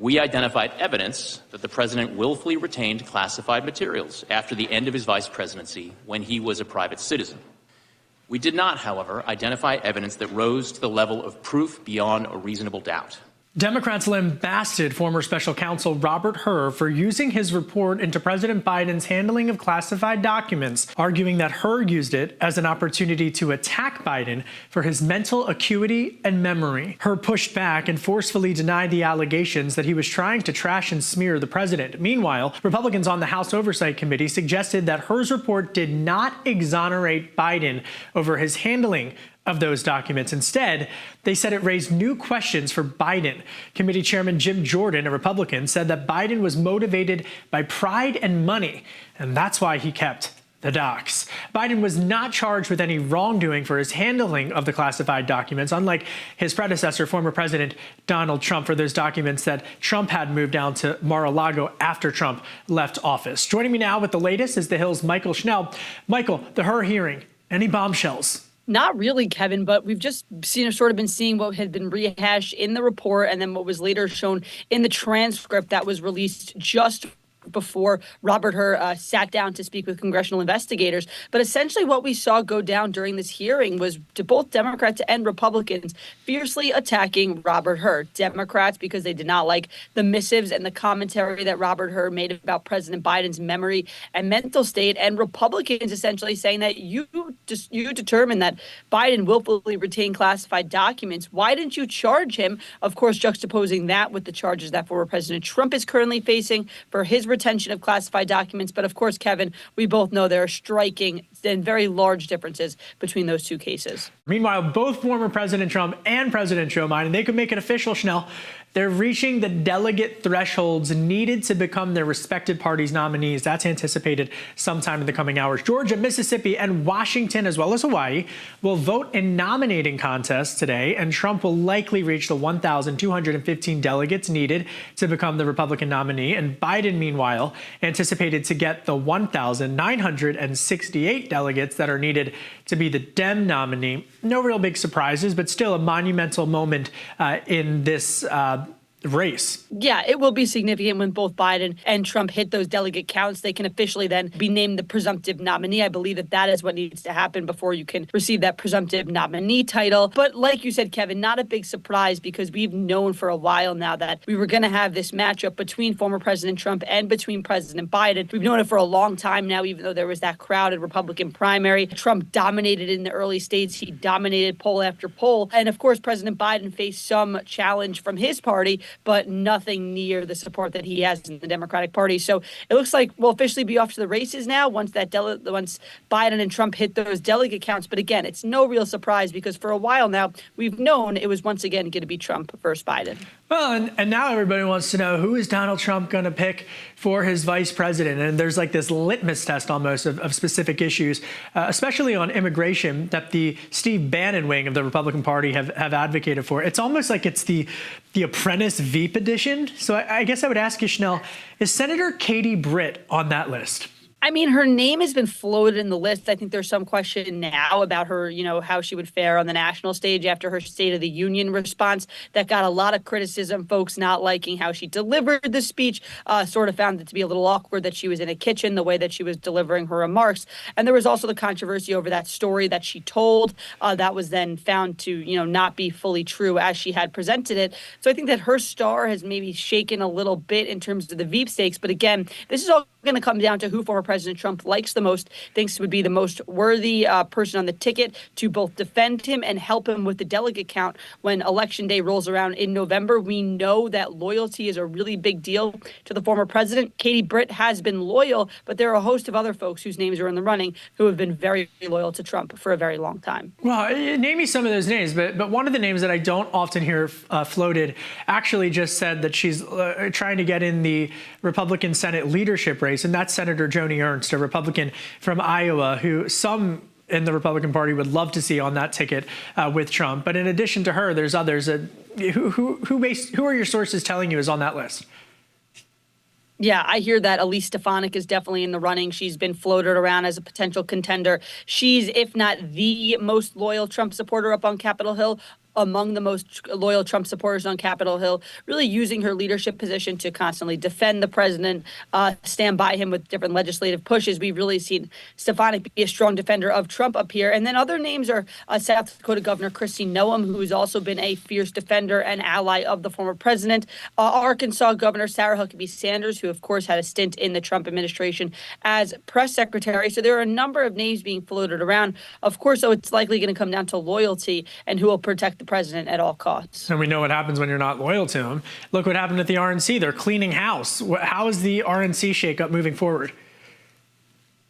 We identified evidence that the president willfully retained classified materials after the end of his vice presidency when he was a private citizen. We did not, however, identify evidence that rose to the level of proof beyond a reasonable doubt. Democrats lambasted former Special Counsel Robert Hur for using his report into President Biden's handling of classified documents, arguing that Hur used it as an opportunity to attack Biden for his mental acuity and memory. Hur pushed back and forcefully denied the allegations that he was trying to trash and smear the president. Meanwhile, Republicans on the House Oversight Committee suggested that Hur's report did not exonerate Biden over his handling of those documents. Instead, they said it raised new questions for Biden. Committee Chairman Jim Jordan, a Republican, said that Biden was motivated by pride and money, and that's why he kept the docs. Biden was not charged with any wrongdoing for his handling of the classified documents, unlike his predecessor, former President Donald Trump, for those documents that Trump had moved down to Mar-a-Lago after Trump left office. Joining me now with the latest is The Hill's Mychael Schnell. Mychael, the Hur hearing, any bombshells? Not really, Kevin, but we've just been seeing what had been rehashed in the report and then what was later shown in the transcript that was released just before Robert Hur sat down to speak with congressional investigators. But essentially what we saw go down during this hearing was to both Democrats and Republicans fiercely attacking Robert Hur. Democrats because they did not like the missives and the commentary that Robert Hur made about President Biden's memory and mental state, and Republicans essentially saying that you determined that Biden willfully retained classified documents. Why didn't you charge him? Of course, juxtaposing that with the charges that former President Trump is currently facing for his retention of classified documents. But of course, Kevin, we both know there are striking and very large differences between those two cases. Meanwhile, both former President Trump and President Joe Biden, they could make it official, Schnell. They're reaching the delegate thresholds needed to become their respective parties' nominees. That's anticipated sometime in the coming hours. Georgia, Mississippi, and Washington, as well as Hawaii, will vote in nominating contests today, and Trump will likely reach the 1,215 delegates needed to become the Republican nominee. And Biden, meanwhile, anticipated to get the 1,968 delegates that are needed to be the Dem nominee. No real big surprises, but still a monumental moment in this race. Yeah, it will be significant when both Biden and Trump hit those delegate counts. They can officially then be named the presumptive nominee. I believe that is what needs to happen before you can receive that presumptive nominee title. But like you said, Kevin, not a big surprise because we've known for a while now that we were going to have this matchup between former President Trump and between President Biden. We've known it for a long time now, even though there was that crowded Republican primary. Trump dominated in the early states. He dominated poll after poll. And of course, President Biden faced some challenge from his party, but nothing near the support that he has in the Democratic Party. So it looks like we'll officially be off to the races now once once Biden and Trump hit those delegate counts. But again, it's no real surprise because for a while now, we've known it was once again going to be Trump versus Biden. Well, and now everybody wants to know, who is Donald Trump going to pick for his vice president? And there's like this litmus test almost of specific issues, especially on immigration, that the Steve Bannon wing of the Republican Party have advocated for. It's almost like it's the Apprentice Veep edition. So I guess I would ask you, Schnell, is Senator Katie Britt on that list? I mean, her name has been floated in the list. I think there's some question now about her, how she would fare on the national stage after her State of the Union response that got a lot of criticism, folks not liking how she delivered the speech, sort of found it to be a little awkward that she was in a kitchen, the way that she was delivering her remarks. And there was also the controversy over that story that she told that was then found to, not be fully true as she had presented it. So I think that her star has maybe shaken a little bit in terms of the Veep stakes. But again, this is all going to come down to who former President Trump likes the most, thinks would be the most worthy person on the ticket to both defend him and help him with the delegate count when Election Day rolls around in November. We know that loyalty is a really big deal to the former president. Katie Britt has been loyal, but there are a host of other folks whose names are in the running who have been very loyal to Trump for a very long time. Well, name me some of those names, but one of the names that I don't often hear floated actually just said that she's trying to get in the Republican Senate leadership race, and that's Senator Joni Ernst, a Republican from Iowa, who some in the Republican Party would love to see on that ticket with Trump. But in addition to her, there's others. Who are your sources telling you is on that list? Yeah, I hear that Elise Stefanik is definitely in the running. She's been floated around as a potential contender. She's, if not the most loyal Trump supporter up on Capitol Hill. among the most loyal Trump supporters on Capitol Hill, really using her leadership position to constantly defend the president, stand by him with different legislative pushes. We've really seen Stefanik be a strong defender of Trump up here. And then other names are South Dakota Governor Kristi Noem, who's also been a fierce defender and ally of the former president. Arkansas Governor Sarah Huckabee Sanders, who, of course, had a stint in the Trump administration as press secretary. So there are a number of names being floated around. Of course, though, it's likely going to come down to loyalty and who will protect the president at all costs. And we know what happens when you're not loyal to him. Look what happened at the RNC. They're cleaning house. How is the RNC shakeup moving forward?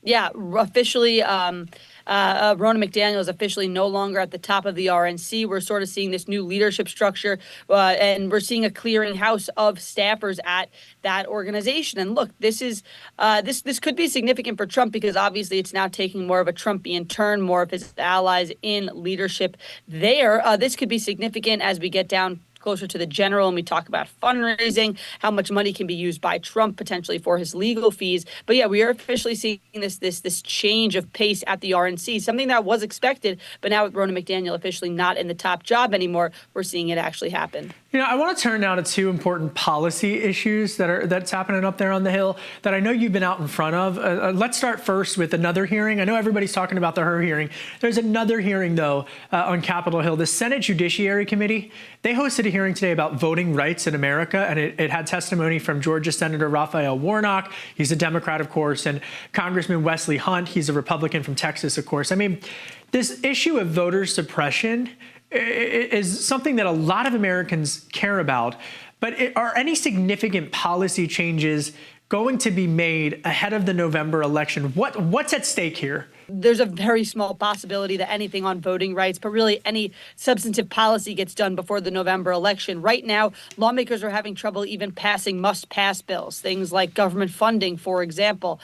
Yeah, officially, Ronna McDaniel is officially no longer at the top of the RNC. We're sort of seeing this new leadership structure, and we're seeing a clearinghouse of staffers at that organization. And look, this is this could be significant for Trump because obviously it's now taking more of a Trumpian turn, more of his allies in leadership there. This could be significant as we get down closer to the general and we talk about fundraising, how much money can be used by Trump potentially for his legal fees. But yeah, we are officially seeing this change of pace at the RNC, something that was expected, but now with Ronna McDaniel officially not in the top job anymore, we're seeing it actually happen. You know, I want to turn now to two important policy issues that's happening up there on the Hill that I know you've been out in front of. Let's start first with another hearing. I know everybody's talking about the Hur hearing. There's another hearing, though, on Capitol Hill. The Senate Judiciary Committee, they hosted a hearing today about voting rights in America, and it had testimony from Georgia Senator Raphael Warnock. He's a Democrat, of course, and Congressman Wesley Hunt. He's a Republican from Texas, of course. I mean, this issue of voter suppression is something that a lot of Americans care about. But are any significant policy changes going to be made ahead of the November election? What's at stake here? There's a very small possibility that anything on voting rights, but really any substantive policy gets done before the November election. Right now, lawmakers are having trouble even passing must-pass bills, things like government funding, for example.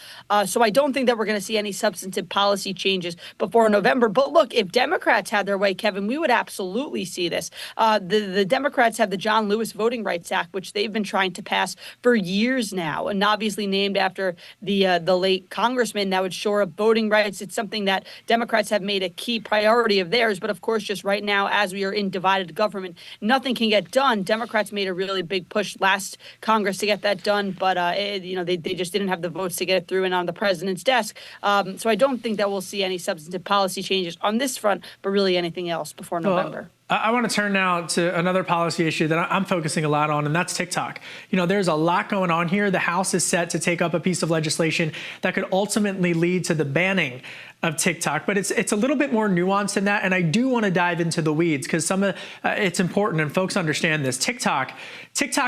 So I don't think that we're going to see any substantive policy changes before November. But look, if Democrats had their way, Kevin, we would absolutely see this. The Democrats have the John Lewis Voting Rights Act, which they've been trying to pass for years now, and obviously named after the late congressman that would shore up voting rights. It's something that Democrats have made a key priority of theirs. But of course, just right now, as we are in divided government, nothing can get done. Democrats made a really big push last Congress to get that done, but they just didn't have the votes to get it through and on the president's desk. So I don't think that we'll see any substantive policy changes on this front, but really anything else before November. I want to turn now to another policy issue that I'm focusing a lot on, and that's TikTok. You know, there's a lot going on here. The House is set to take up a piece of legislation that could ultimately lead to the banning of TikTok, but it's a little bit more nuanced than that, and I do want to dive into the weeds because it's important and folks understand this. TikTok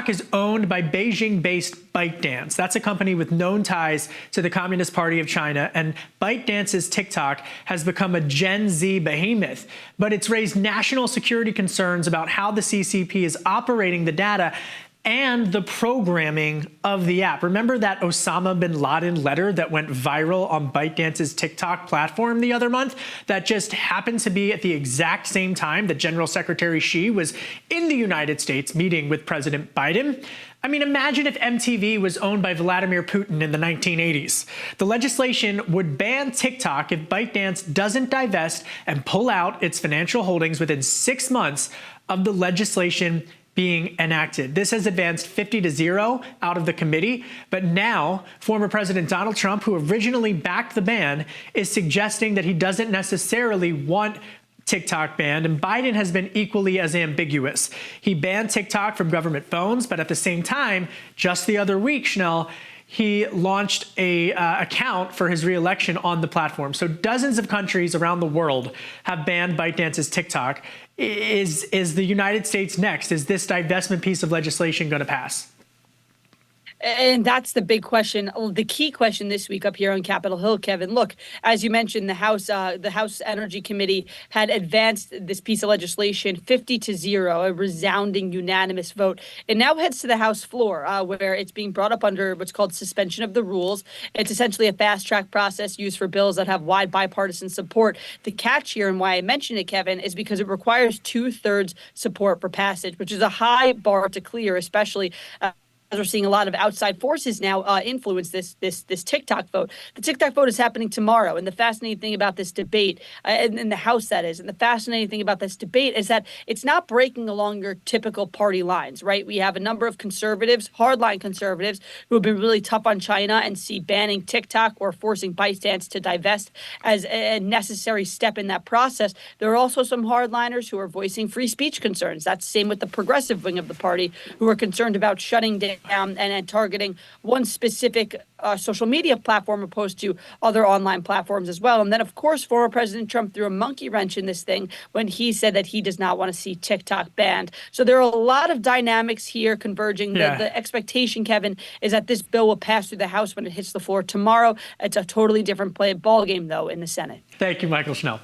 is owned by Beijing-based ByteDance. That's a company with known ties to the Communist Party of China, and ByteDance's TikTok has become a Gen Z behemoth, but it's raised national security concerns about how the CCP is operating the data and the programming of the app. Remember that Osama bin Laden letter that went viral on ByteDance's TikTok platform the other month? That just happened to be at the exact same time that General Secretary Xi was in the United States meeting with President Biden. I mean, imagine if MTV was owned by Vladimir Putin in the 1980s. The legislation would ban TikTok if ByteDance doesn't divest and pull out its financial holdings within 6 months of the legislation being enacted. This has advanced 50-0 out of the committee, but now former President Donald Trump, who originally backed the ban, is suggesting that he doesn't necessarily want TikTok banned, and Biden has been equally as ambiguous. He banned TikTok from government phones, but at the same time, just the other week, Schnell, he launched a account for his re-election on the platform. So dozens of countries around the world have banned ByteDance's TikTok. Is the United States next? Is this divestment piece of legislation going to pass? And that's the big question, the key question this week up here on Capitol Hill, Kevin. Look, as you mentioned, the House Energy Committee had advanced this piece of legislation 50-0, a resounding unanimous vote. It now heads to the House floor, where it's being brought up under what's called suspension of the rules. It's essentially a fast track process used for bills that have wide bipartisan support. The catch here, and why I mentioned it, Kevin, is because it requires 2/3 support for passage, which is a high bar to clear, especially we're seeing a lot of outside forces now influence this TikTok vote. The TikTok vote is happening tomorrow, and the fascinating thing about this debate, in the House that is, and the fascinating thing about this debate is that it's not breaking along your typical party lines, right? We have a number of conservatives, hardline conservatives, who have been really tough on China and see banning TikTok or forcing ByteDance to divest as a necessary step in that process. There are also some hardliners who are voicing free speech concerns. That's the same with the progressive wing of the party, who are concerned about shutting down and targeting one specific social media platform opposed to other online platforms as well. And then, of course, former President Trump threw a monkey wrench in this thing when he said that he does not want to see TikTok banned. So there are a lot of dynamics here converging. Yeah. The expectation, Kevin, is that this bill will pass through the House when it hits the floor tomorrow. It's a totally different ball game, though, in the Senate. Thank you, Mychael Schnell.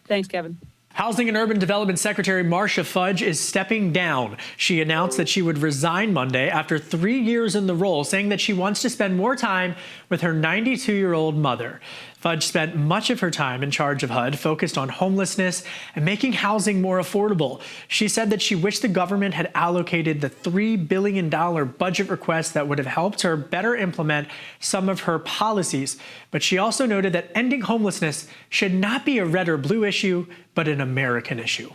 Thanks, Kevin. Housing and Urban Development Secretary Marcia Fudge is stepping down. She announced that she would resign Monday after 3 years in the role, saying that she wants to spend more time with her 92-year-old mother. Fudge spent much of her time in charge of HUD, focused on homelessness and making housing more affordable. She said that she wished the government had allocated the $3 billion budget request that would have helped her better implement some of her policies. But she also noted that ending homelessness should not be a red or blue issue, but an American issue.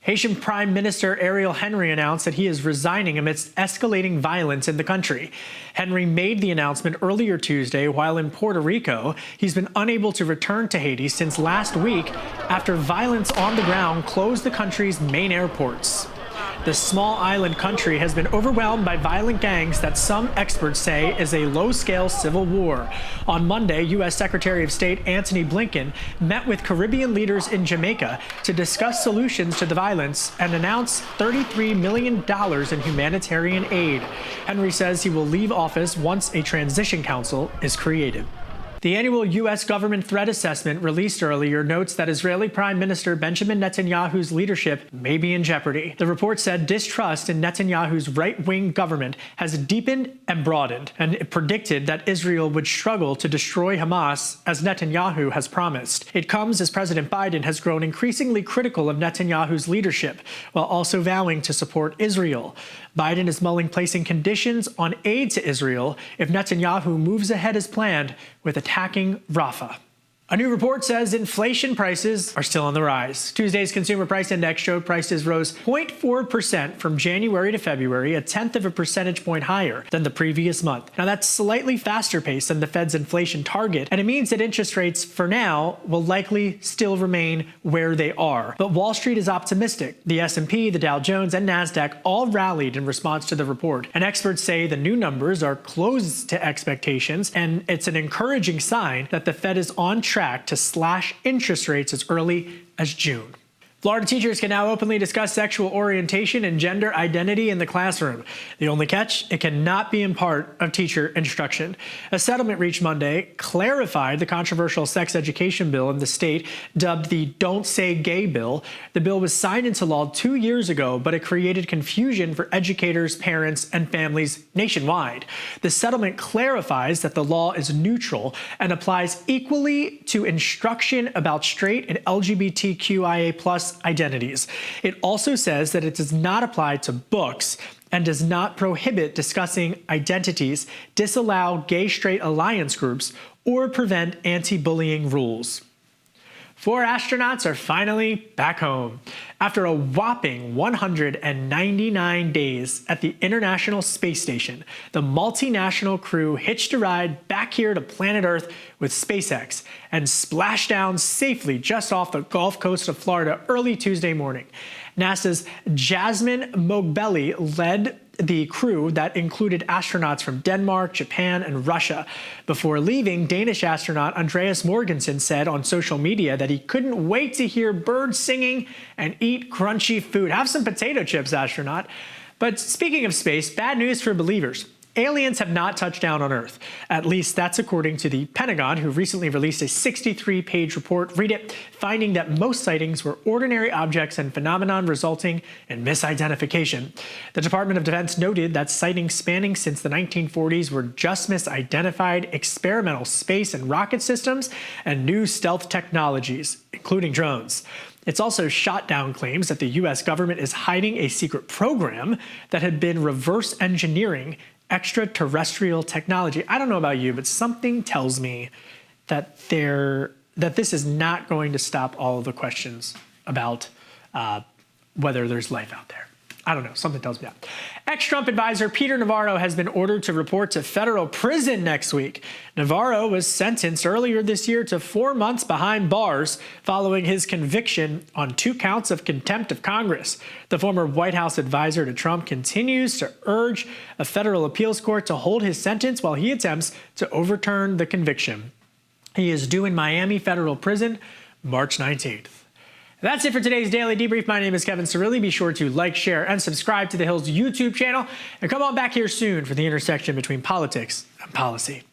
Haitian Prime Minister Ariel Henry announced that he is resigning amidst escalating violence in the country. Henry made the announcement earlier Tuesday while in Puerto Rico. He's been unable to return to Haiti since last week after violence on the ground closed the country's main airports. The small island country has been overwhelmed by violent gangs that some experts say is a low-scale civil war. On Monday, U.S. Secretary of State Antony Blinken met with Caribbean leaders in Jamaica to discuss solutions to the violence and announce $33 million in humanitarian aid. Henry says he will leave office once a transition council is created. The annual U.S. government threat assessment released earlier notes that Israeli Prime Minister Benjamin Netanyahu's leadership may be in jeopardy. The report said distrust in Netanyahu's right-wing government has deepened and broadened, and it predicted that Israel would struggle to destroy Hamas as Netanyahu has promised. It comes as President Biden has grown increasingly critical of Netanyahu's leadership, while also vowing to support Israel. Biden is mulling placing conditions on aid to Israel if Netanyahu moves ahead as planned with attacking Rafah. A new report says inflation prices are still on the rise. Tuesday's Consumer Price Index showed prices rose 0.4% from January to February, a tenth of a percentage point higher than the previous month. Now, that's slightly faster pace than the Fed's inflation target, and it means that interest rates, for now, will likely still remain where they are. But Wall Street is optimistic. The S&P, the Dow Jones, and NASDAQ all rallied in response to the report, and experts say the new numbers are close to expectations, and it's an encouraging sign that the Fed is on track to slash interest rates as early as June. Florida teachers can now openly discuss sexual orientation and gender identity in the classroom. The only catch, it cannot be in part of teacher instruction. A settlement reached Monday clarified the controversial sex education bill in the state, dubbed the Don't Say Gay bill. The bill was signed into law 2 years ago, but it created confusion for educators, parents, and families nationwide. The settlement clarifies that the law is neutral and applies equally to instruction about straight and LGBTQIA+ identities. It also says that it does not apply to books and does not prohibit discussing identities, disallow gay-straight alliance groups, or prevent anti-bullying rules. 4 astronauts are finally back home. After a whopping 199 days at the International Space Station, the multinational crew hitched a ride back here to planet Earth with SpaceX and splashed down safely just off the Gulf Coast of Florida early Tuesday morning. NASA's Jasmine Mogbelli led the crew that included astronauts from Denmark, Japan, and Russia. Before leaving, Danish astronaut Andreas Morgensen said on social media that he couldn't wait to hear birds singing and eat crunchy food. Have some potato chips, astronaut. But speaking of space, bad news for believers. Aliens have not touched down on Earth. At least that's according to the Pentagon, who recently released a 63-page report, read it, finding that most sightings were ordinary objects and phenomenon resulting in misidentification. The Department of Defense noted that sightings spanning since the 1940s were just misidentified experimental space and rocket systems and new stealth technologies, including drones. It's also shot down claims that the U.S. government is hiding a secret program that had been reverse engineering extraterrestrial technology. I don't know about you, but something tells me that this is not going to stop all of the questions about whether there's life out there. I don't know, something tells me that. Ex-Trump advisor Peter Navarro has been ordered to report to federal prison next week. Navarro was sentenced earlier this year to 4 months behind bars following his conviction on 2 counts of contempt of Congress. The former White House advisor to Trump continues to urge a federal appeals court to hold his sentence while he attempts to overturn the conviction. He is due in Miami federal prison March 19th. That's it for today's Daily Debrief. My name is Kevin Cirilli. Be sure to like, share, and subscribe to The Hill's YouTube channel. And come on back here soon for the intersection between politics and policy.